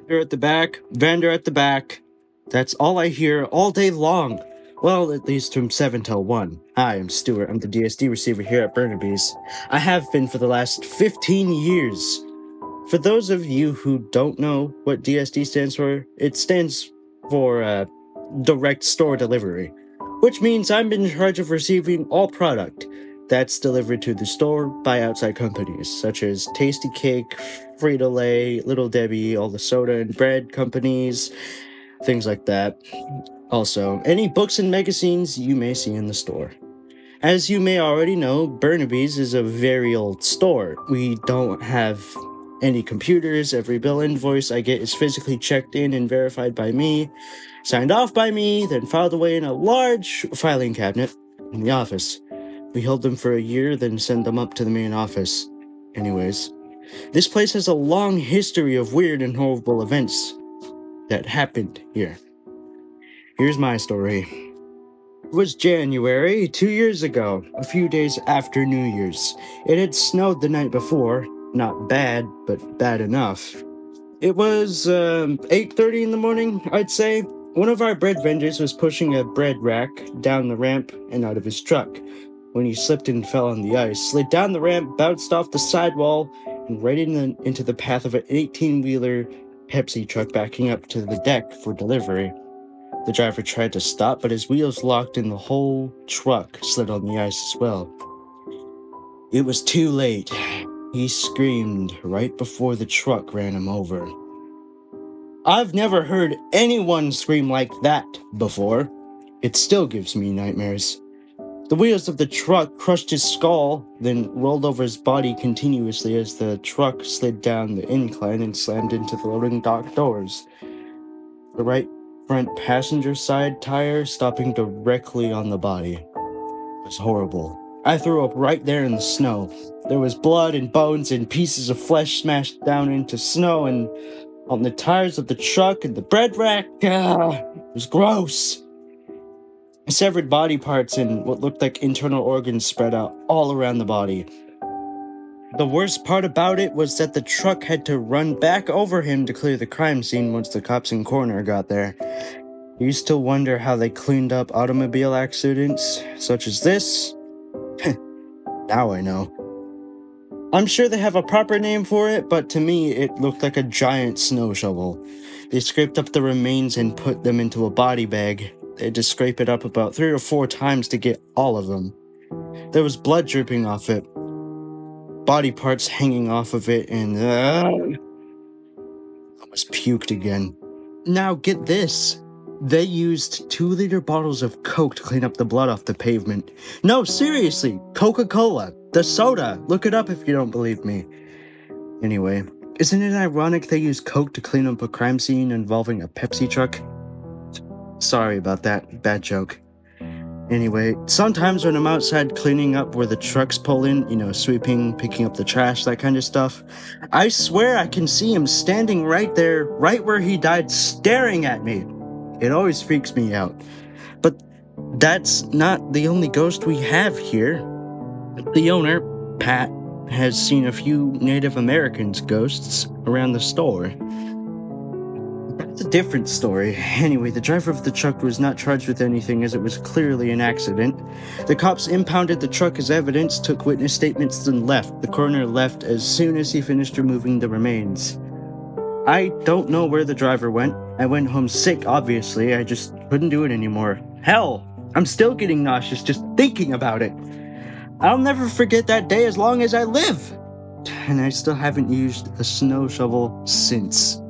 Vendor at the back, vendor at the back. That's all I hear all day long. Well, at least from 7 till 1. Hi, I'm Stuart. I'm the DSD receiver here at Burnaby's. I have been for the last 15 years. For those of you who don't know what DSD stands for, it stands for direct store delivery, which means I'm in charge of receiving all product that's delivered to the store by outside companies, such as Tasty Cake, Frito-Lay, Little Debbie, all the soda and bread companies, things like that. Also, any books and magazines you may see in the store. As you may already know, Burnaby's is a very old store. We don't have any computers. Every bill invoice I get is physically checked in and verified by me, signed off by me, then filed away in a large filing cabinet in the office. We hold them for a year, then send them up to the main office. Anyways, this place has a long history of weird and horrible events that happened here. Here's my story. It was January, 2 years ago, a few days after New Year's. It had snowed the night before, not bad, but bad enough. It was 8:30 in the morning, I'd say. One of our bread vendors was pushing a bread rack down the ramp and out of his truck when he slipped and fell on the ice, slid down the ramp, bounced off the sidewall, and right into the path of an 18-wheeler Pepsi truck backing up to the deck for delivery. The driver tried to stop, but his wheels locked and the whole truck slid on the ice as well. It was too late. He screamed right before the truck ran him over. I've never heard anyone scream like that before. It still gives me nightmares. The wheels of the truck crushed his skull, then rolled over his body continuously as the truck slid down the incline and slammed into the loading dock doors. The right front passenger side tire stopping directly on the body. It was horrible. I threw up right there in the snow. There was blood and bones and pieces of flesh smashed down into snow and on the tires of the truck and the bread rack. It was gross. Severed body parts and what looked like internal organs spread out all around the body. The worst part about it was that the truck had to run back over him to clear the crime scene once the cops and coroner got there. I used to wonder how they cleaned up automobile accidents such as this. Now I know. I'm sure they have a proper name for it, but to me it looked like a giant snow shovel. They scraped up the remains and put them into a body bag. They had to scrape it up about 3 or 4 times to get all of them. There was blood dripping off it, body parts hanging off of it, and I almost puked again. Now get this. They used 2-liter bottles of Coke to clean up the blood off the pavement. No, seriously, Coca-Cola, the soda. Look it up if you don't believe me. Anyway, isn't it ironic they use Coke to clean up a crime scene involving a Pepsi truck? Sorry about that, bad joke. Anyway, sometimes when I'm outside cleaning up where the trucks pull in, sweeping, picking up the trash, that kind of stuff, I swear I can see him standing right there, right where he died, staring at me. It always freaks me out. But that's not the only ghost we have here. The owner, Pat, has seen a few Native Americans' ghosts around the store. That's a different story. Anyway, the driver of the truck was not charged with anything as it was clearly an accident. The cops impounded the truck as evidence, took witness statements, then left. The coroner left as soon as he finished removing the remains. I don't know where the driver went. I went home sick, obviously. I just couldn't do it anymore. Hell, I'm still getting nauseous just thinking about it. I'll never forget that day as long as I live. And I still haven't used a snow shovel since.